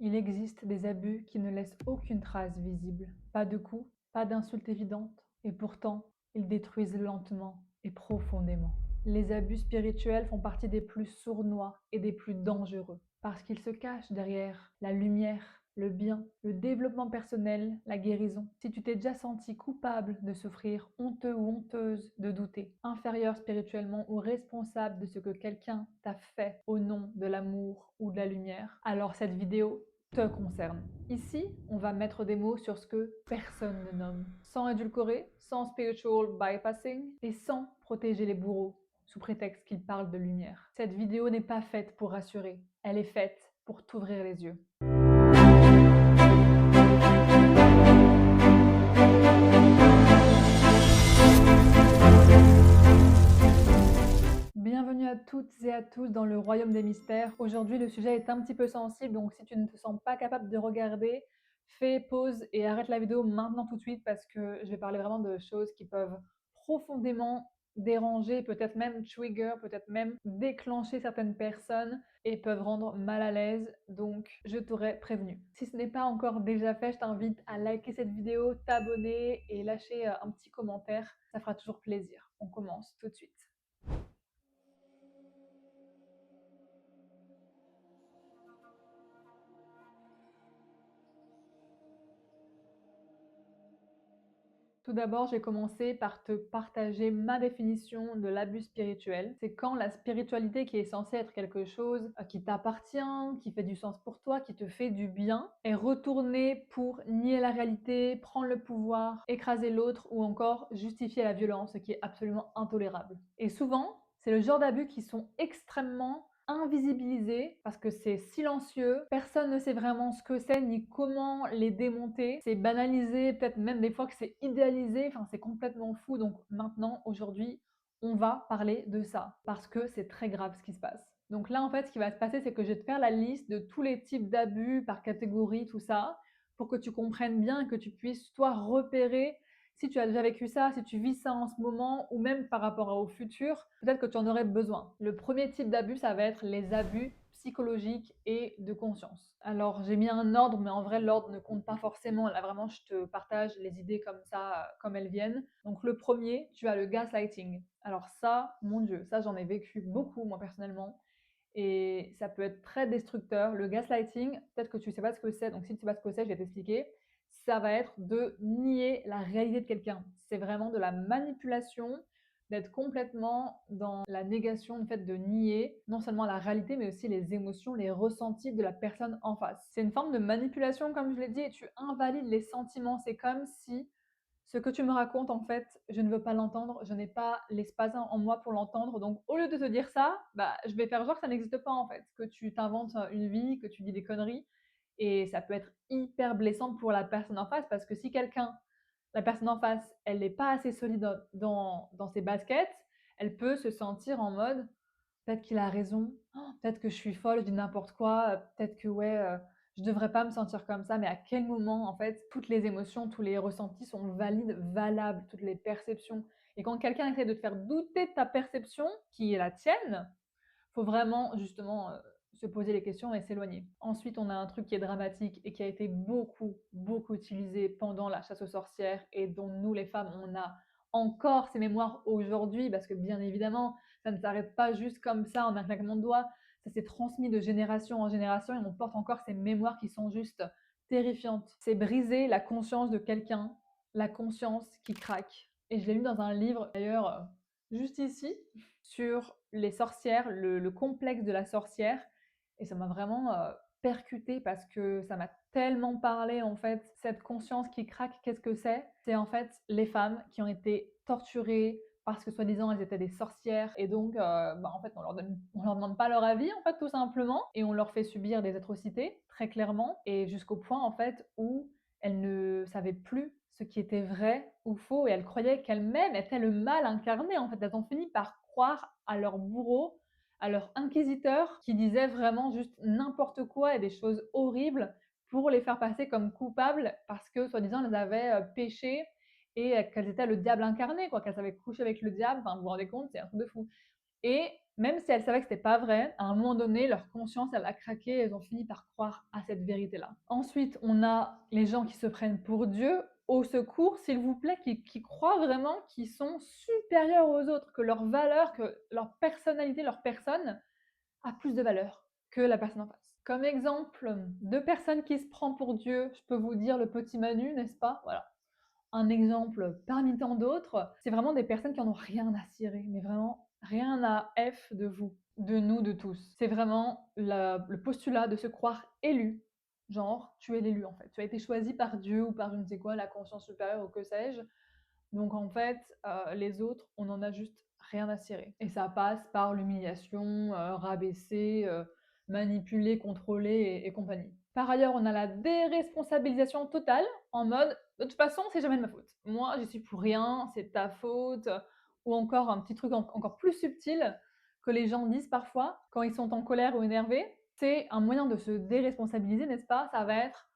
Il existe des abus qui ne laissent aucune trace visible, pas de coups, pas d'insultes évidentes, et pourtant, ils détruisent lentement et profondément. Les abus spirituels font partie des plus sournois et des plus dangereux, parce qu'ils se cachent derrière la lumière, le bien, le développement personnel, la guérison. Si tu t'es déjà senti coupable de souffrir, honteux ou honteuse de douter, inférieur spirituellement ou responsable de ce que quelqu'un t'a fait au nom de l'amour ou de la lumière, alors cette vidéo te concerne. Ici, on va mettre des mots sur ce que personne ne nomme, sans édulcorer, sans spiritual bypassing et sans protéger les bourreaux sous prétexte qu'ils parlent de lumière. Cette vidéo n'est pas faite pour rassurer, elle est faite pour t'ouvrir les yeux. Bienvenue à toutes et à tous dans le royaume des mystères. Aujourd'hui, le sujet est un petit peu sensible, donc si tu ne te sens pas capable de regarder, fais pause et arrête la vidéo maintenant tout de suite parce que je vais parler vraiment de choses qui peuvent profondément déranger, peut-être même trigger, peut-être même déclencher certaines personnes et peuvent rendre mal à l'aise. Donc, je t'aurais prévenu. Si ce n'est pas encore déjà fait, je t'invite à liker cette vidéo, t'abonner et lâcher un petit commentaire. Ça fera toujours plaisir. On commence tout de suite. Tout d'abord, j'ai commencé par te partager ma définition de l'abus spirituel. C'est quand la spiritualité qui est censée être quelque chose qui t'appartient, qui fait du sens pour toi, qui te fait du bien, est retournée pour nier la réalité, prendre le pouvoir, écraser l'autre ou encore justifier la violence, ce qui est absolument intolérable. Et souvent, c'est le genre d'abus qui sont extrêmement invisibilisés parce que c'est silencieux, personne ne sait vraiment ce que c'est ni comment les démonter, c'est banalisé, peut-être même des fois que c'est idéalisé, enfin c'est complètement fou. Donc maintenant, aujourd'hui, on va parler de ça parce que c'est très grave ce qui se passe. Donc là, en fait, ce qui va se passer, c'est que je vais te faire la liste de tous les types d'abus par catégorie, tout ça, pour que tu comprennes bien et que tu puisses, toi, repérer si tu as déjà vécu ça, si tu vis ça en ce moment, ou même par rapport au futur, peut-être que tu en aurais besoin. Le premier type d'abus, ça va être les abus psychologiques et de conscience. Alors, j'ai mis un ordre, mais en vrai, l'ordre ne compte pas forcément. Là, vraiment, je te partage les idées comme ça, comme elles viennent. Donc, le premier, tu as le gaslighting. Alors ça, mon Dieu, ça, j'en ai vécu beaucoup, moi, personnellement. Et ça peut être très destructeur. Le gaslighting, peut-être que tu ne sais pas ce que c'est, donc si tu ne sais pas ce que c'est, je vais t'expliquer. Ça va être de nier la réalité de quelqu'un. C'est vraiment de la manipulation, d'être complètement dans la négation, le fait de nier non seulement la réalité, mais aussi les émotions, les ressentis de la personne en face. C'est une forme de manipulation, comme je l'ai dit, et tu invalides les sentiments. C'est comme si ce que tu me racontes, en fait, je ne veux pas l'entendre, je n'ai pas l'espace en moi pour l'entendre. Donc, au lieu de te dire ça, bah, je vais faire genre que ça n'existe pas, en fait, que tu t'inventes une vie, que tu dis des conneries. Et ça peut être hyper blessant pour la personne en face parce que si quelqu'un, la personne en face, elle n'est pas assez solide dans ses baskets, elle peut se sentir en mode peut-être qu'il a raison, oh, peut-être que je suis folle, je dis n'importe quoi, peut-être que ouais, je devrais pas me sentir comme ça, mais à quel moment, en fait, toutes les émotions, tous les ressentis sont valides, valables, toutes les perceptions. Et quand quelqu'un essaie de te faire douter de ta perception, qui est la tienne, faut vraiment justement se poser les questions et s'éloigner. Ensuite, on a un truc qui est dramatique et qui a été beaucoup, beaucoup utilisé pendant la chasse aux sorcières et dont nous, les femmes, on a encore ces mémoires aujourd'hui parce que bien évidemment, ça ne s'arrête pas juste comme ça en un claquement de doigts. Ça s'est transmis de génération en génération et on porte encore ces mémoires qui sont juste terrifiantes. C'est briser la conscience de quelqu'un, la conscience qui craque. Et je l'ai lu dans un livre d'ailleurs juste ici sur les sorcières, le complexe de la sorcière. Et ça m'a vraiment percuté parce que ça m'a tellement parlé en fait. Cette conscience qui craque, qu'est-ce que c'est? C'est en fait les femmes qui ont été torturées parce que soi-disant elles étaient des sorcières et donc bah, en fait on leur demande pas leur avis en fait tout simplement et on leur fait subir des atrocités très clairement et jusqu'au point en fait où elles ne savaient plus ce qui était vrai ou faux et elles croyaient qu'elles-mêmes étaient le mal incarné en fait. Elles ont fini par croire à leur bourreau, à leur inquisiteur qui disait vraiment juste n'importe quoi et des choses horribles pour les faire passer comme coupables parce que soi-disant elles avaient péché et qu'elles étaient le diable incarné, quoi, qu'elles avaient couché avec le diable. Enfin, vous vous rendez compte, c'est un truc de fou. Et Même si elles savaient que c'était pas vrai, à un moment donné, leur conscience, elle a craqué, elles ont fini par croire à cette vérité-là. Ensuite, on a les gens qui se prennent pour Dieu. Au secours, s'il vous plaît, qui croient vraiment qu'ils sont supérieurs aux autres, que leur valeur, que leur personnalité, leur personne a plus de valeur que la personne en face. Comme exemple de personnes qui se prend pour Dieu, je peux vous dire le petit Manu, n'est-ce pas? Voilà. Un exemple parmi tant d'autres, c'est vraiment des personnes qui en ont rien à cirer, mais vraiment rien à F de vous, de nous, de tous. C'est vraiment le postulat de se croire élu. Genre, tu es l'élu en fait. Tu as été choisi par Dieu ou par je ne sais quoi, la conscience supérieure ou que sais-je. Donc en fait, les autres, on en a juste rien à cirer. Et ça passe par l'humiliation, rabaisser, manipuler, contrôler et compagnie. Par ailleurs, on a la déresponsabilisation totale, en mode: «De toute façon, c'est jamais de ma faute. Moi, j'y suis pour rien, c'est de ta faute», ou encore un petit truc encore plus subtil que les gens disent parfois quand ils sont en colère ou énervés. C'est un moyen de se déresponsabiliser, n'est-ce pas? Ça va être: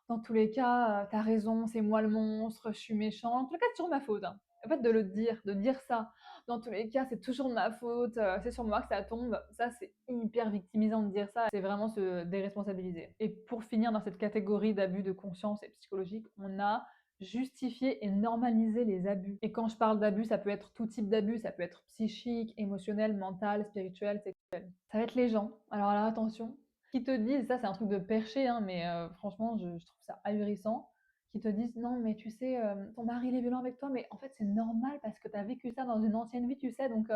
dans tous les cas, tu raison, c'est moi le monstre, je suis méchant. En tout cas, c'est toujours ma faute, hein. En fait, de dire ça: «Dans tous les cas, c'est toujours de ma faute, c'est sur moi que ça tombe», ça, c'est hyper victimisant de dire ça, c'est vraiment se déresponsabiliser. Et pour finir dans cette catégorie d'abus de conscience et psychologique, on a justifier et normaliser les abus. Et quand je parle d'abus, ça peut être tout type d'abus, ça peut être psychique, émotionnel, mental, spirituel, sexuel. Ça va être les gens, alors là, attention, qui te disent, ça c'est un truc de perché, hein, mais franchement, je trouve ça ahurissant, qui te disent: «Non, mais tu sais, ton mari il est violent avec toi, mais en fait c'est normal parce que tu as vécu ça dans une ancienne vie, tu sais, donc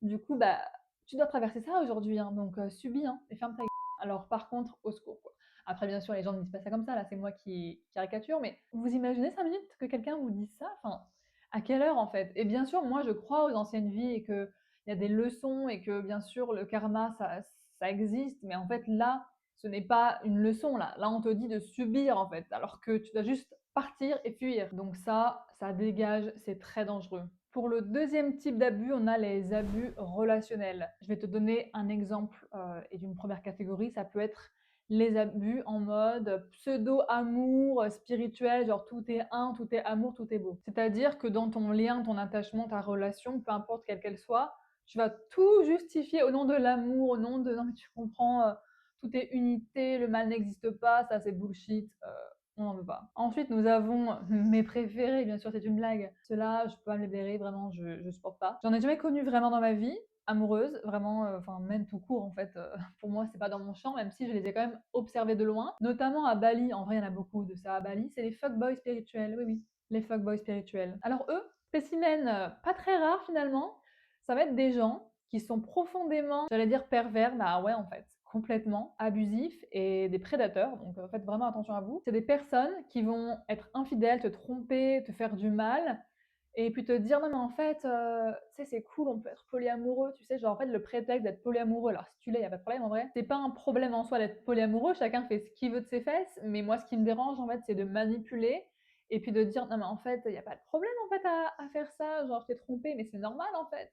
du coup, bah, tu dois traverser ça aujourd'hui, hein, donc subis, hein, et ferme ta gueule». Alors par contre, au secours, quoi. Après bien sûr, les gens ne disent pas ça comme ça, là c'est moi qui caricature, mais vous imaginez 5 minutes que quelqu'un vous dise ça? Enfin, à quelle heure en fait? Et bien sûr, moi je crois aux anciennes vies et qu'il y a des leçons et que bien sûr le karma ça existe, mais en fait là, ce n'est pas une leçon là. Là, on te dit de subir en fait, alors que tu dois juste partir et fuir. Donc ça dégage, c'est très dangereux. Pour le deuxième type d'abus, on a les abus relationnels. Je vais te donner un exemple et d'une première catégorie, ça peut être les abus en mode pseudo-amour spirituel, genre tout est un, tout est amour, tout est beau. C'est-à-dire que dans ton lien, ton attachement, ta relation, peu importe quelle qu'elle soit, tu vas tout justifier au nom de l'amour, au nom de non mais tu comprends, tout est unité, le mal n'existe pas, ça c'est bullshit. On n'en veut pas. Ensuite, nous avons mes préférés, bien sûr, c'est une blague. Ceux-là, je peux pas me les blairer, vraiment, je supporte pas. J'en ai jamais connu vraiment dans ma vie, amoureuse, vraiment, enfin, même tout court, en fait, pour moi, c'est pas dans mon champ, même si je les ai quand même observés de loin, notamment à Bali. En vrai, il y en a beaucoup de ça à Bali. C'est les fuckboys spirituels, oui, oui, les fuckboys spirituels. Alors eux, spécimens pas très rares finalement, ça va être des gens qui sont profondément, j'allais dire pervers, bah ouais, en fait, complètement abusifs et des prédateurs. Donc faites vraiment attention à vous. C'est des personnes qui vont être infidèles, te tromper, te faire du mal, et puis te dire non mais en fait, tu sais c'est cool, on peut être polyamoureux, tu sais, genre en fait le prétexte d'être polyamoureux. Alors si tu l'es, y a pas de problème en vrai. C'est pas un problème en soi d'être polyamoureux, chacun fait ce qu'il veut de ses fesses. Mais moi, ce qui me dérange en fait, c'est de manipuler et puis de dire non mais en fait, il y a pas de problème en fait à faire ça. Genre je t'ai trompé, mais c'est normal en fait.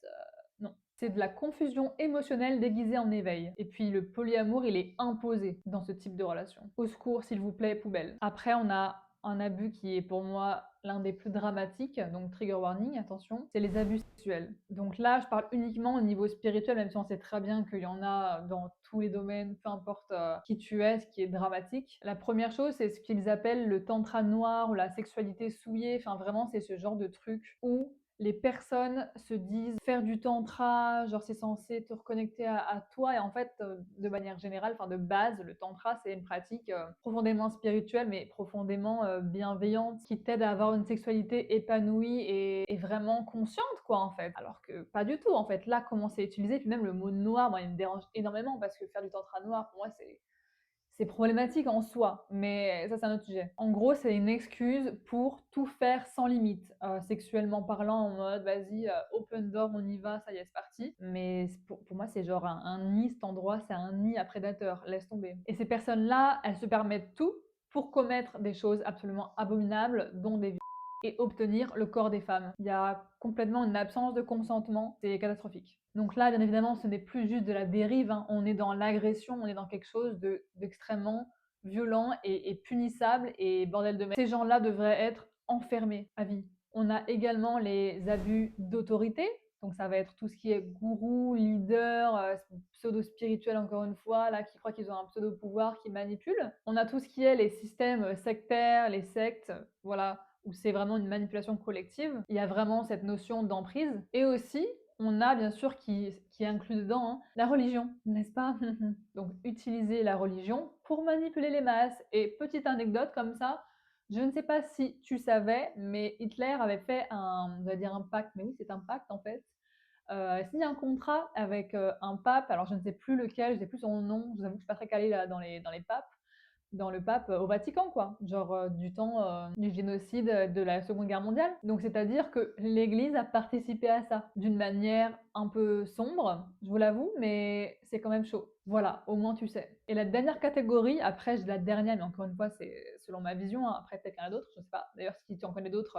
Non. C'est de la confusion émotionnelle déguisée en éveil. Et puis le polyamour, il est imposé dans ce type de relation. Au secours, s'il vous plaît, poubelle. Après, on a un abus qui est pour moi l'un des plus dramatiques, donc trigger warning, attention, c'est les abus sexuels. Donc là, je parle uniquement au niveau spirituel, même si on sait très bien qu'il y en a dans tous les domaines, peu importe qui tu es, ce qui est dramatique. La première chose, c'est ce qu'ils appellent le tantra noir ou la sexualité souillée. Enfin, vraiment, c'est ce genre de truc où les personnes se disent faire du tantra, genre c'est censé te reconnecter à toi, et en fait, de manière générale, enfin de base, le tantra c'est une pratique profondément spirituelle mais profondément bienveillante qui t'aide à avoir une sexualité épanouie et vraiment consciente quoi en fait. Alors que pas du tout en fait. Là, comment c'est utilisé, puis même le mot noir, moi il me dérange énormément parce que faire du tantra noir pour moi c'est problématique en soi, mais ça c'est un autre sujet. En gros, c'est une excuse pour tout faire sans limite, sexuellement parlant, en mode vas-y, open door, on y va, ça y est, c'est parti. Mais pour moi, c'est genre un nid, cet endroit, c'est un nid à prédateurs, laisse tomber. Et ces personnes-là, elles se permettent tout pour commettre des choses absolument abominables, dont des et obtenir le corps des femmes. Il y a complètement une absence de consentement, c'est catastrophique. Donc là, bien évidemment, ce n'est plus juste de la dérive, hein. On est dans l'agression, on est dans quelque chose d'extrêmement violent et punissable, et bordel de merde. Ces gens-là devraient être enfermés à vie. On a également les abus d'autorité. Donc ça va être tout ce qui est gourou, leader, pseudo-spirituel encore une fois, là, qui croient qu'ils ont un pseudo-pouvoir, qui manipulent. On a tout ce qui est les systèmes sectaires, les sectes, voilà, où c'est vraiment une manipulation collective. Il y a vraiment cette notion d'emprise. Et aussi, on a bien sûr qui est inclus dedans la religion, n'est-ce pas? Donc utiliser la religion pour manipuler les masses. Et petite anecdote comme ça, je ne sais pas si tu savais, mais Hitler avait fait on va dire un pacte, mais oui, c'est un pacte en fait. Signé un contrat avec un pape, alors je ne sais plus lequel, je ne sais plus son nom, je vous avoue que je suis pas très calée là, dans les papes, dans le pape au Vatican, quoi, genre du temps du génocide de la Seconde Guerre mondiale. Donc c'est-à-dire que l'Église a participé à ça d'une manière un peu sombre, je vous l'avoue, mais c'est quand même chaud. Voilà, au moins tu sais. Et la dernière catégorie, après j'ai la dernière, mais encore une fois c'est selon ma vision, hein, après peut-être qu'il y en a d'autres, je sais pas. D'ailleurs si tu en connais d'autres,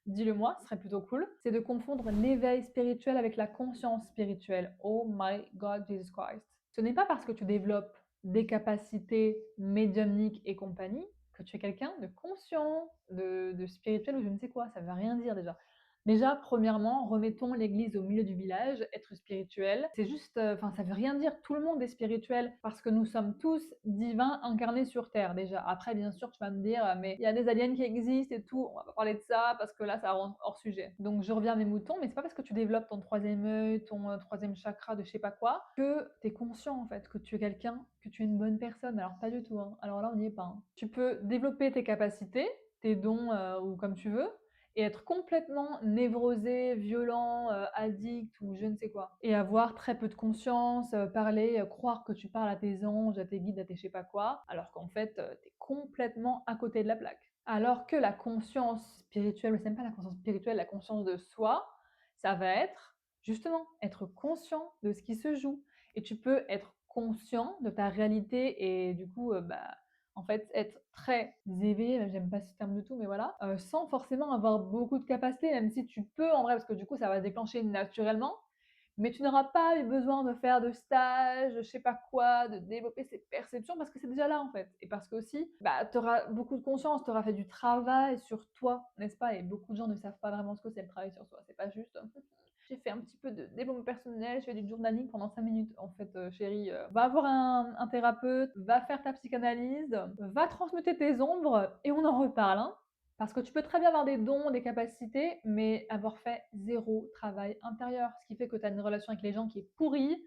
dis-le moi, ce serait plutôt cool. C'est de confondre l'éveil spirituel avec la conscience spirituelle. Oh my God, Jesus Christ. Ce n'est pas parce que tu développes des capacités médiumniques et compagnie, que tu es quelqu'un de conscient, de spirituel ou je ne sais quoi, ça ne veut rien dire déjà. Déjà, premièrement, remettons l'église au milieu du village, être spirituel. C'est juste, enfin, ça veut rien dire. Tout le monde est spirituel parce que nous sommes tous divins incarnés sur Terre, déjà. Après, bien sûr, tu vas me dire, mais il y a des aliens qui existent et tout. On va pas parler de ça parce que là, ça rend hors sujet. Donc, je reviens à mes moutons, mais c'est pas parce que tu développes ton troisième œil, ton troisième chakra de je sais pas quoi, que tu es conscient, en fait, que tu es quelqu'un, que tu es une bonne personne. Alors, pas du tout, hein. Alors là, on n'y est pas, hein. Tu peux développer tes capacités, tes dons, ou comme tu veux, et être complètement névrosé, violent, addict ou je ne sais quoi. Et avoir très peu de conscience, parler, croire que tu parles à tes anges, à tes guides, à tes je sais pas quoi, alors qu'en fait, tu es complètement à côté de la plaque. Alors que la conscience spirituelle, ou c'est même pas la conscience spirituelle, la conscience de soi, ça va être justement être conscient de ce qui se joue. Et tu peux être conscient de ta réalité et du coup, en fait, être très éveillé, même j'aime pas ce terme du tout, mais voilà, sans forcément avoir beaucoup de capacités, même si tu peux en vrai, parce que du coup, ça va se déclencher naturellement, mais tu n'auras pas eu besoin de faire de stage, je sais pas quoi, de développer ces perceptions, parce que c'est déjà là en fait. Et parce que aussi, bah, tu auras beaucoup de conscience, tu auras fait du travail sur toi, n'est-ce pas? Et beaucoup de gens ne savent pas vraiment ce que c'est le travail sur soi. C'est pas juste j'ai fait un petit peu de développement personnel, je fais du journaling pendant 5 minutes. En fait, chérie, va avoir un thérapeute, va faire ta psychanalyse, va transmuter tes ombres et on en reparle, hein. Parce que tu peux très bien avoir des dons, des capacités, mais avoir fait zéro travail intérieur. Ce qui fait que tu as une relation avec les gens qui est pourrie,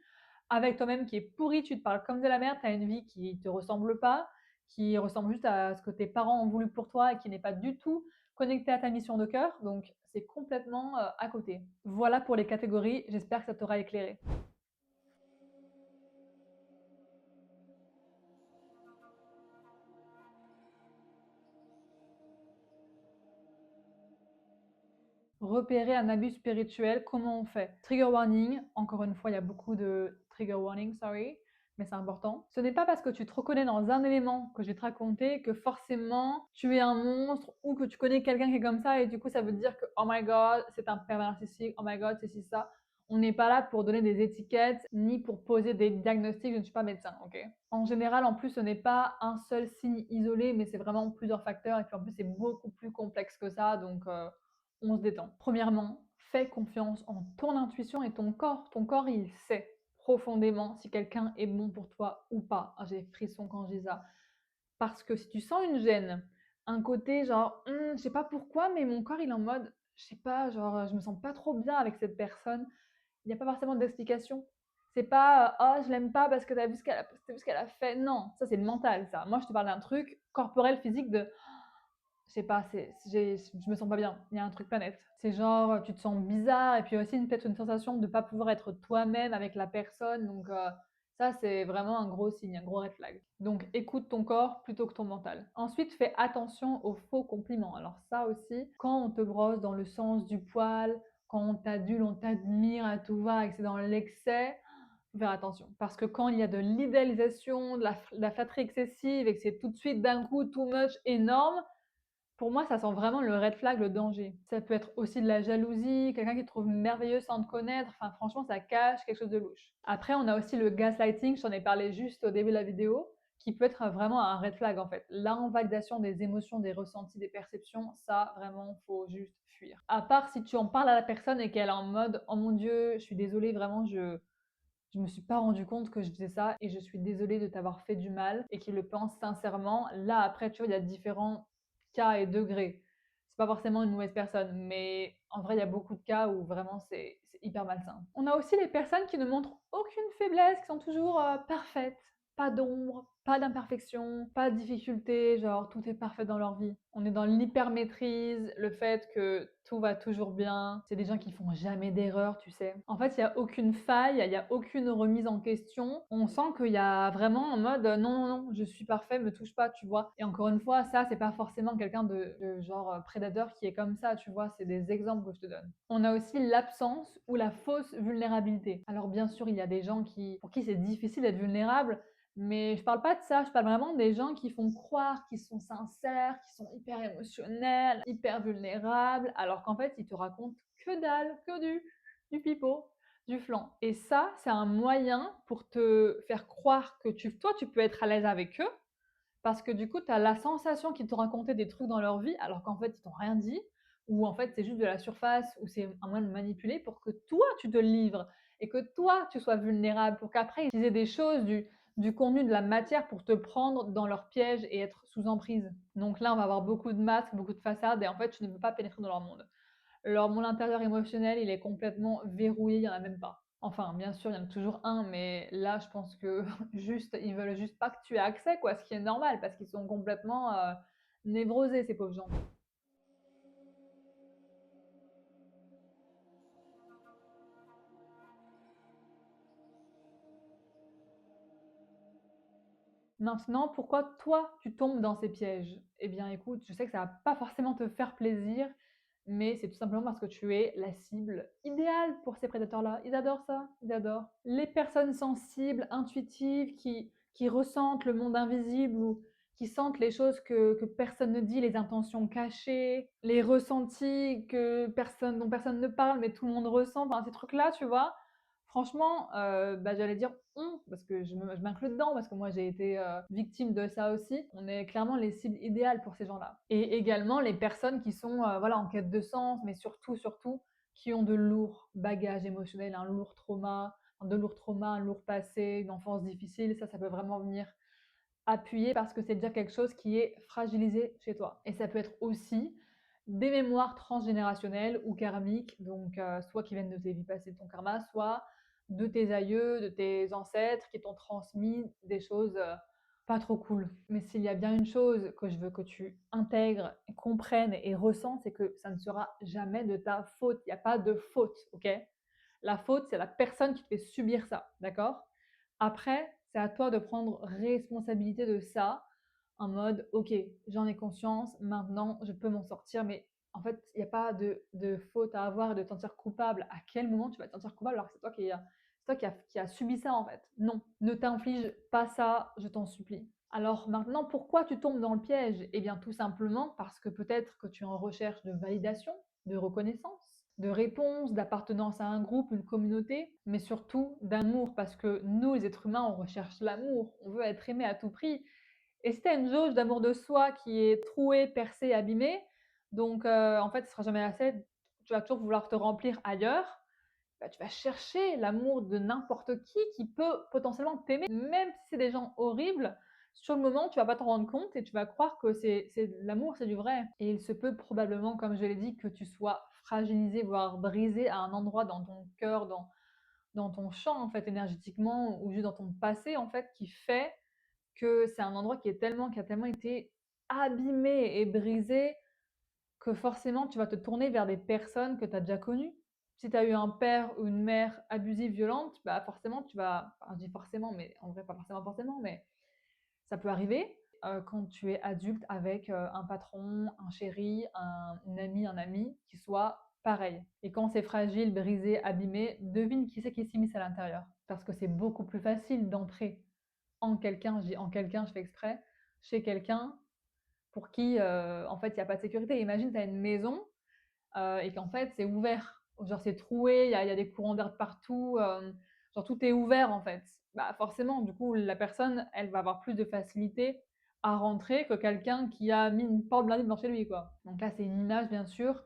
avec toi-même qui est pourri, tu te parles comme de la merde, tu as une vie qui ne te ressemble pas, qui ressemble juste à ce que tes parents ont voulu pour toi et qui n'est pas du tout connecté à ta mission de cœur. Donc, c'est complètement à côté. Voilà pour les catégories, j'espère que ça t'aura éclairé. Repérer un abus spirituel, comment on fait? Trigger warning, encore une fois, il y a beaucoup de trigger warning, sorry, mais c'est important. Ce n'est pas parce que tu te reconnais dans un élément que je vais te raconter que forcément tu es un monstre ou que tu connais quelqu'un qui est comme ça et du coup ça veut dire que oh my god, c'est un pervers narcissique, oh my god, c'est ci, ça. On n'est pas là pour donner des étiquettes ni pour poser des diagnostics, je ne suis pas médecin, ok? En général, en plus, ce n'est pas un seul signe isolé, mais c'est vraiment plusieurs facteurs et puis en plus, c'est beaucoup plus complexe que ça, donc on se détend. Premièrement, fais confiance en ton intuition et ton corps. Ton corps, il sait profondément si quelqu'un est bon pour toi ou pas. Ah, j'ai des frissons quand je dis ça. Parce que si tu sens une gêne, un côté genre, je sais pas pourquoi, mais mon corps, il est en mode, je sais pas, genre, je me sens pas trop bien avec cette personne. Il n'y a pas forcément d'explication. C'est pas, oh, je l'aime pas parce que t'as vu ce qu'elle a fait. Non, ça, c'est mental, ça. Moi, je te parle d'un truc corporel, physique de, je sais pas, je me sens pas bien. Il y a un truc pas net. C'est genre, tu te sens bizarre et puis aussi peut-être une sensation de ne pas pouvoir être toi-même avec la personne. Donc, ça, c'est vraiment un gros signe, un gros red flag. Donc, écoute ton corps plutôt que ton mental. Ensuite, fais attention aux faux compliments. Alors, ça aussi, quand on te brosse dans le sens du poil, quand on t'adule, on t'admire à tout va et que c'est dans l'excès, faut faire attention. Parce que quand il y a de l'idéalisation, de la flatterie excessive et que c'est tout de suite d'un coup too much, énorme, pour moi, ça sent vraiment le red flag, le danger. Ça peut être aussi de la jalousie, quelqu'un qui te trouve merveilleuse sans te connaître. Enfin, franchement, ça cache quelque chose de louche. Après, on a aussi le gaslighting, je t'en ai parlé juste au début de la vidéo. qui peut être vraiment un red flag en fait. L'invalidation des émotions, des ressentis, des perceptions, ça vraiment, faut juste fuir. À part si tu en parles à la personne et qu'elle est en mode: «Oh mon Dieu, je suis désolée, vraiment je me suis pas rendu compte que je faisais ça et je suis désolée de t'avoir fait du mal», et qu'il le pense sincèrement. Là, après, tu vois, il y a différents cas et degrés. C'est pas forcément une mauvaise personne, mais en vrai, il y a beaucoup de cas où vraiment c'est hyper malsain. On a aussi les personnes qui ne montrent aucune faiblesse, qui sont toujours parfaites, pas d'ombre, pas d'imperfection, pas de difficulté, genre tout est parfait dans leur vie. On est dans l'hyper-maîtrise, le fait que tout va toujours bien. C'est des gens qui font jamais d'erreur, tu sais. En fait, il y a aucune faille, il y a aucune remise en question. On sent qu'il y a vraiment en mode non, non, non, je suis parfait, me touche pas, tu vois. Et encore une fois, ça, c'est pas forcément quelqu'un de genre prédateur qui est comme ça, tu vois. C'est des exemples que je te donne. On a aussi l'absence ou la fausse vulnérabilité. Alors, bien sûr, il y a des gens pour qui c'est difficile d'être vulnérable, mais je parle pas de ça, je parle vraiment des gens qui font croire qu'ils sont sincères, qui sont hyper émotionnels, hyper vulnérables, alors qu'en fait, ils te racontent que dalle, que du pipeau, du flan. Et ça, c'est un moyen pour te faire croire que toi, tu peux être à l'aise avec eux, parce que du coup, tu as la sensation qu'ils t'ont raconté des trucs dans leur vie, alors qu'en fait, ils t'ont rien dit, ou en fait, c'est juste de la surface, ou c'est un moyen de manipuler pour que toi, tu te livres et que toi, tu sois vulnérable, pour qu'après, ils aient des choses, du contenu, de la matière pour te prendre dans leur piège et être sous emprise. Donc là, on va avoir beaucoup de masques, beaucoup de façades, et en fait, tu ne peux pas pénétrer dans leur monde. Leur monde intérieur émotionnel, il est complètement verrouillé, il y en a même pas. Enfin, bien sûr, il y en a toujours un, mais là, je pense que juste, ils veulent juste pas que tu aies accès, quoi, ce qui est normal, parce qu'ils sont complètement névrosés, ces pauvres gens. Maintenant, pourquoi toi, tu tombes dans ces pièges? Eh bien, écoute, je sais que ça va pas forcément te faire plaisir, mais c'est tout simplement parce que tu es la cible idéale pour ces prédateurs-là. Ils adorent ça, ils adorent. Les personnes sensibles, intuitives, qui ressentent le monde invisible ou qui sentent les choses que personne ne dit, les intentions cachées, les ressentis dont personne ne parle, mais tout le monde ressent, enfin, ces trucs-là, tu vois. Franchement, bah, j'allais dire «on» parce que je m'inclus dedans, parce que moi j'ai été, victime de ça aussi. On est clairement les cibles idéales pour ces gens-là, et également les personnes qui sont, voilà, en quête de sens, mais surtout, surtout, qui ont de lourds bagages émotionnels, de lourds traumas, un lourd passé, une enfance difficile. Ça peut vraiment venir appuyer parce que c'est déjà quelque chose qui est fragilisé chez toi, et ça peut être aussi des mémoires transgénérationnelles ou karmiques, donc soit qui viennent de tes vies passées, de ton karma, soit de tes aïeux, de tes ancêtres qui t'ont transmis des choses, pas trop cool. Mais s'il y a bien une chose que je veux que tu intègres, comprennes et ressens, c'est que ça ne sera jamais de ta faute. Il y a pas de faute, OK? La faute, c'est la personne qui te fait subir ça, d'accord? Après, c'est à toi de prendre responsabilité de ça, en mode: «OK, j'en ai conscience, maintenant je peux m'en sortir», mais en fait, il y a pas de faute à avoir et de te sentir coupable. À quel moment tu vas te sentir coupable alors que c'est toi qui a subi ça, en fait? Non, ne t'inflige pas ça, je t'en supplie. Alors maintenant, pourquoi tu tombes dans le piège? Eh bien, tout simplement parce que peut-être que tu es en recherche de validation, de reconnaissance, de réponse, d'appartenance à un groupe, une communauté, mais surtout d'amour, parce que nous, les êtres humains, on recherche l'amour, on veut être aimé à tout prix. Et si tu as une jauge d'amour de soi qui est trouée, percée, abîmée, donc en fait, ce sera jamais assez, tu vas toujours vouloir te remplir ailleurs, bah, tu vas chercher l'amour de n'importe qui peut potentiellement t'aimer, même si c'est des gens horribles. Sur le moment, tu vas pas t'en rendre compte et tu vas croire que c'est l'amour, c'est du vrai. Et il se peut probablement, comme je l'ai dit, que tu sois fragilisé, voire brisé à un endroit dans ton cœur, dans ton champ, en fait, énergétiquement, ou juste dans ton passé, en fait, qui fait que c'est un endroit qui a tellement été abîmé et brisé que forcément tu vas te tourner vers des personnes que tu as déjà connues. Si tu as eu un père ou une mère abusive, violente, bah forcément tu vas, enfin, je dis forcément, mais en vrai pas forcément, mais ça peut arriver quand tu es adulte avec un patron, un chéri, une amie, un ami qui soit pareil. Et quand c'est fragile, brisé, abîmé, devine qui c'est qui s'immisce à l'intérieur. Parce que c'est beaucoup plus facile d'entrer en quelqu'un, je dis en quelqu'un, je fais exprès, chez quelqu'un pour qui en fait il n'y a pas de sécurité. Imagine, tu as une maison et qu'en fait c'est ouvert. Genre c'est troué, il y a des courants d'air de partout, genre tout est ouvert en fait. bah, forcément, du coup, la personne, elle va avoir plus de facilité à rentrer que quelqu'un qui a mis une porte blindée devant chez lui, quoi. Donc là, c'est une image, bien sûr,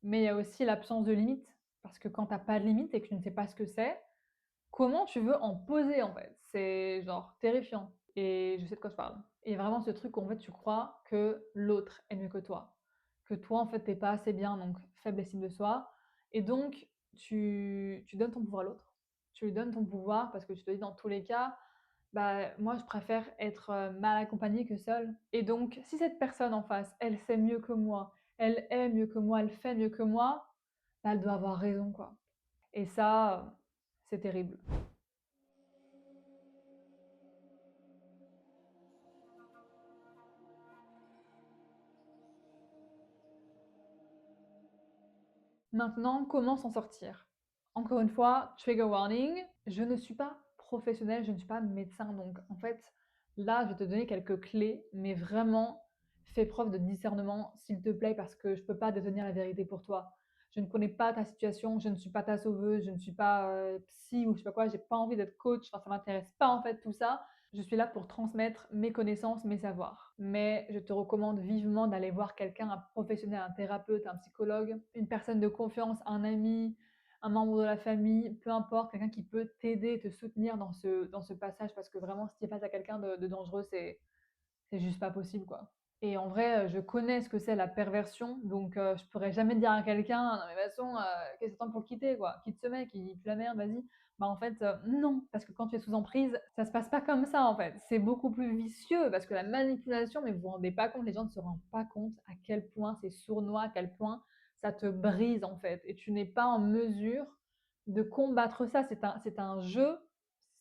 mais il y a aussi l'absence de limite. Parce que quand tu as pas de limite et que tu ne sais pas ce que c'est, comment tu veux en poser, en fait? C'est genre terrifiant et je sais de quoi je parle. Et vraiment ce truc où en fait tu crois que l'autre est mieux que toi, que toi en fait tu pas assez bien, donc faible estime de soi et donc tu donnes ton pouvoir à l'autre. Tu lui donnes ton pouvoir parce que tu te dis dans tous les cas: «Bah, moi je préfère être, mal accompagnée que seule» et donc si cette personne en face, elle sait mieux que moi, elle est mieux que moi, elle fait mieux que moi, bah, elle doit avoir raison, quoi et ça, c'est terrible. Maintenant, comment s'en sortir? Encore une fois, trigger warning, je ne suis pas professionnelle, je ne suis pas médecin, donc en fait, là, je vais te donner quelques clés, mais vraiment, fais preuve de discernement, s'il te plaît, parce que je ne peux pas détenir la vérité pour toi. Je ne connais pas ta situation, je ne suis pas ta sauveuse, je ne suis pas psy ou je sais pas quoi, j'ai pas envie d'être coach, enfin, ça m'intéresse pas en fait tout ça. Je suis là pour transmettre mes connaissances, mes savoirs. Mais je te recommande vivement d'aller voir quelqu'un, un professionnel, un thérapeute, un psychologue, une personne de confiance, un ami, un membre de la famille, peu importe, quelqu'un qui peut t'aider, te soutenir dans ce passage parce que vraiment, si tu es face à quelqu'un de dangereux, c'est juste pas possible, quoi. Et en vrai, je connais ce que c'est la perversion, donc je pourrais jamais dire à quelqu'un: «Non mais de toute façon, qu'est-ce que tu pour le quitter, quoi? Quitte ce mec, il pue la merde, vas-y». Bah, en fait, non, parce que quand tu es sous emprise, ça se passe pas comme ça, en fait. C'est beaucoup plus vicieux parce que la manipulation, mais vous vous rendez pas compte, les gens ne se rendent pas compte à quel point c'est sournois, à quel point ça te brise, en fait et tu n'es pas en mesure de combattre ça. C'est un jeu,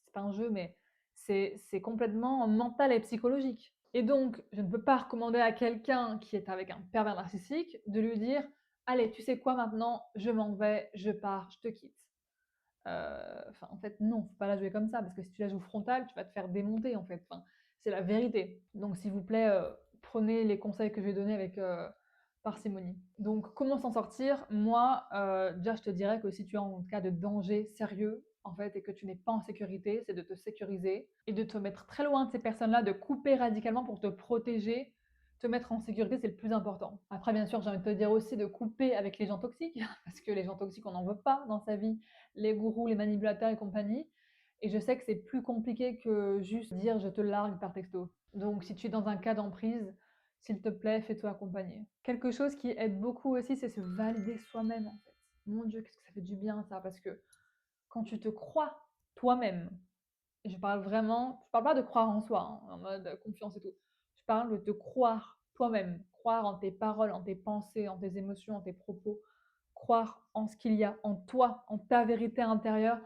c'est pas un jeu, mais c'est complètement mental et psychologique. Et donc, je ne peux pas recommander à quelqu'un qui est avec un pervers narcissique de lui dire: «Allez, tu sais quoi maintenant? Je m'en vais, je pars, je te quitte». Enfin, en fait, non, faut pas la jouer comme ça parce que si tu la joues frontale, tu vas te faire démonter, en fait. Enfin, c'est la vérité. Donc s'il vous plaît, prenez les conseils que je vais donner avec, parcimonie. Donc comment s'en sortir? Moi, déjà, je te dirais que si tu es en cas de danger sérieux, en fait, et que tu n'es pas en sécurité, c'est de te sécuriser et de te mettre très loin de ces personnes-là, de couper radicalement pour te protéger. Te mettre en sécurité, c'est le plus important. Après, bien sûr, j'ai envie de te dire aussi de couper avec les gens toxiques, parce que les gens toxiques, on n'en veut pas dans sa vie, les gourous, les manipulateurs et compagnie. Et je sais que c'est plus compliqué que juste dire je te largue par texto. Donc si tu es dans un cas d'emprise, s'il te plaît, fais-toi accompagner. Quelque chose qui aide beaucoup aussi, c'est se valider soi-même en fait. Mon Dieu, qu'est-ce que ça fait du bien ça, parce que quand tu te crois toi-même, et je parle vraiment, je parle pas de croire en soi, hein, en mode confiance et tout. Je parle de te croire toi-même, croire en tes paroles, en tes pensées, en tes émotions, en tes propos, croire en ce qu'il y a en toi, en ta vérité intérieure.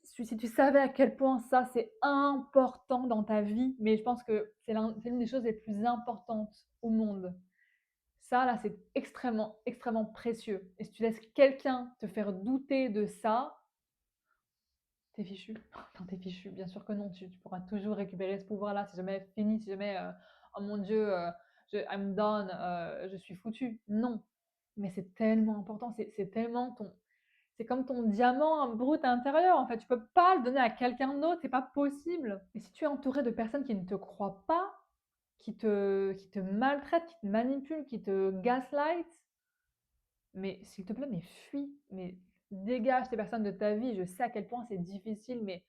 Si tu savais à quel point ça c'est important dans ta vie, mais je pense que c'est l'une des choses les plus importantes au monde. Ça là, c'est extrêmement, extrêmement précieux. Et si tu laisses quelqu'un te faire douter de ça, t'es fichu. Enfin, t'es fichu, bien sûr que non, tu pourras toujours récupérer ce pouvoir-là si jamais fini, si jamais, oh mon Dieu, I'm done, je suis foutu. Non, mais c'est tellement important, c'est tellement c'est comme ton diamant brut intérieur, en fait, tu peux pas le donner à quelqu'un d'autre, c'est pas possible. Et si tu es entouré de personnes qui ne te croient pas, qui te maltraitent, qui te manipulent, qui te gaslight, mais s'il te plaît, mais fuis, mais dégage ces personnes de ta vie. Je sais à quel point c'est difficile, mais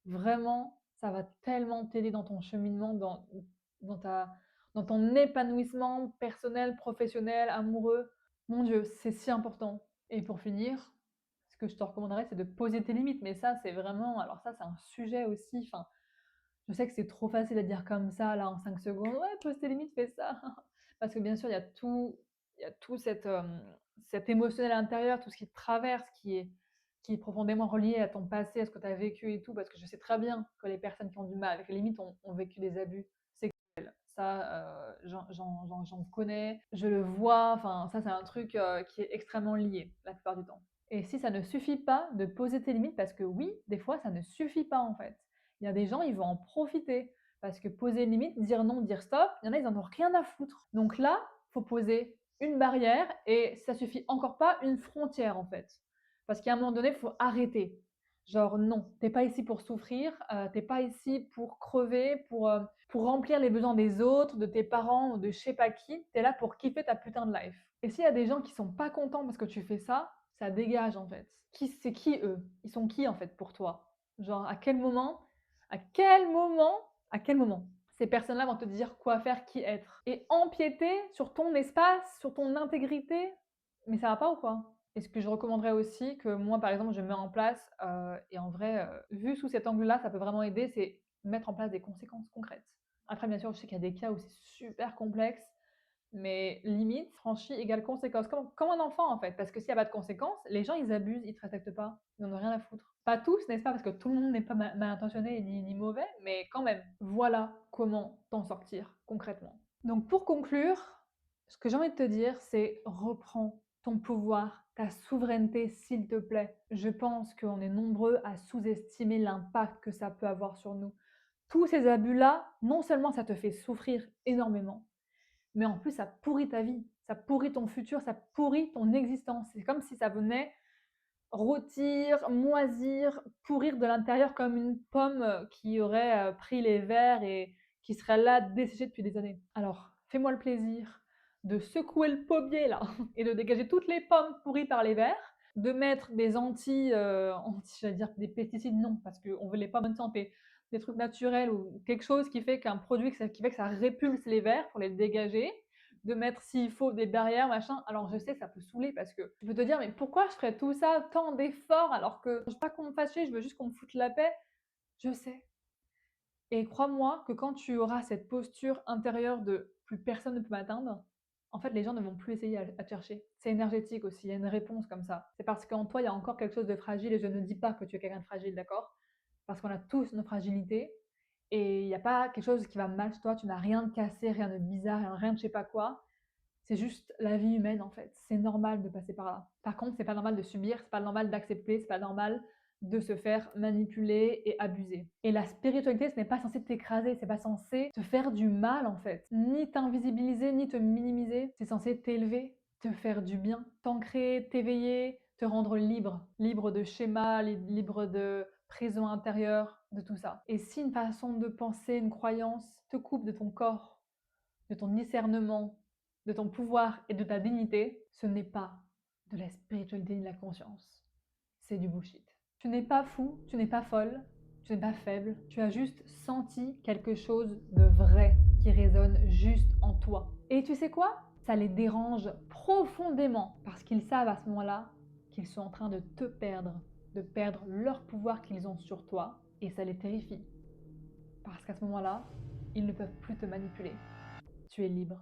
vraiment, ça va tellement t'aider dans ton cheminement, dans ta dans ton épanouissement personnel, professionnel, amoureux. Mon Dieu, c'est si important. Et pour finir, ce que je te recommanderais, c'est de poser tes limites. Mais ça, c'est vraiment, alors ça, c'est un sujet aussi. Enfin, je sais que c'est trop facile à dire comme ça, là, en 5 secondes. Ouais, pose tes limites, fais ça. Parce que bien sûr, il y a tout cet émotionnel intérieur, tout ce qui te traverse, qui est profondément relié à ton passé, à ce que tu as vécu et tout. Parce que je sais très bien que les personnes qui ont du mal avec les limites ont vécu des abus sexuels. Ça, j'en connais, je le vois. Enfin, ça, c'est un truc qui est extrêmement lié la plupart du temps. Et si ça ne suffit pas de poser tes limites, parce que oui, des fois, ça ne suffit pas en fait. Il y a des gens, ils vont en profiter. Parce que poser une limite, dire non, dire stop, il y en a, ils en ont rien à foutre. Donc là, il faut poser une barrière et ça suffit encore pas, une frontière en fait. Parce qu'à un moment donné, il faut arrêter. Genre non, t'es pas ici pour souffrir, tu pas ici pour crever, pour remplir les besoins des autres, de tes parents ou de je sais pas qui. Tu es là pour kiffer ta putain de life. Et s'il y a des gens qui sont pas contents parce que tu fais ça dégage en fait. C'est qui eux? Ils sont qui en fait pour toi? Genre à quel moment ces personnes-là vont te dire quoi faire, qui être? Et empiéter sur ton espace, sur ton intégrité, mais ça va pas ou quoi? Et ce que je recommanderais aussi, que moi par exemple je mets en place, et en vrai, vu sous cet angle-là, ça peut vraiment aider, c'est mettre en place des conséquences concrètes. Après bien sûr, je sais qu'il y a des cas où c'est super complexe, mais limite, franchi égale conséquence. Comme un enfant en fait, parce que s'il n'y a pas de conséquences, les gens ils abusent, ils ne te respectent pas, ils n'en ont rien à foutre. Pas tous, n'est-ce pas? Parce que tout le monde n'est pas mal intentionné ni mauvais, mais quand même, voilà comment t'en sortir concrètement. Donc pour conclure, ce que j'ai envie de te dire, c'est reprends ton pouvoir, ta souveraineté, s'il te plaît. Je pense qu'on est nombreux à sous-estimer l'impact que ça peut avoir sur nous. Tous ces abus-là, non seulement ça te fait souffrir énormément, mais en plus ça pourrit ta vie, ça pourrit ton futur, ça pourrit ton existence. C'est comme si ça venait rôtir, moisir, pourrir de l'intérieur comme une pomme qui aurait pris les vers et qui serait là desséchée depuis des années. Alors, fais-moi le plaisir de secouer le pommier là et de dégager toutes les pommes pourries par les vers, de mettre des j'allais dire des pesticides, non, parce qu'on veut les pas bonne santé, des trucs naturels ou quelque chose qui fait qu'un produit qui fait que ça répulse les vers pour les dégager, de mettre s'il faut des barrières, machin. Alors je sais, ça peut saouler parce que tu peux te dire, mais pourquoi je ferais tout ça, tant d'efforts, alors que je veux pas qu'on me fasse chier, je veux juste qu'on me foute la paix. Je sais. Et crois-moi que quand tu auras cette posture intérieure de plus personne ne peut m'atteindre, en fait, les gens ne vont plus essayer à te chercher. C'est énergétique aussi, il y a une réponse comme ça. C'est parce qu'en toi, il y a encore quelque chose de fragile et je ne dis pas que tu es quelqu'un de fragile, d'accord? Parce qu'on a tous nos fragilités et il n'y a pas quelque chose qui va mal chez toi, tu n'as rien de cassé, rien de bizarre, rien de je sais pas quoi. C'est juste la vie humaine en fait. C'est normal de passer par là. Par contre, c'est pas normal de subir, c'est pas normal d'accepter, c'est pas normal de se faire manipuler et abuser. Et la spiritualité, ce n'est pas censé t'écraser, c'est pas censé te faire du mal en fait. Ni t'invisibiliser, ni te minimiser. C'est censé t'élever, te faire du bien, t'ancrer, t'éveiller, te rendre libre. Libre de schémas, libre de prison intérieure, de tout ça. Et si une façon de penser, une croyance te coupe de ton corps, de ton discernement, de ton pouvoir et de ta dignité, ce n'est pas de la spiritualité ni de la conscience. C'est du bullshit. Tu n'es pas fou, tu n'es pas folle, tu n'es pas faible, tu as juste senti quelque chose de vrai qui résonne juste en toi. Et tu sais quoi? Ça les dérange profondément parce qu'ils savent à ce moment-là qu'ils sont en train de perdre leur pouvoir qu'ils ont sur toi et ça les terrifie. Parce qu'à ce moment-là, ils ne peuvent plus te manipuler. Tu es libre.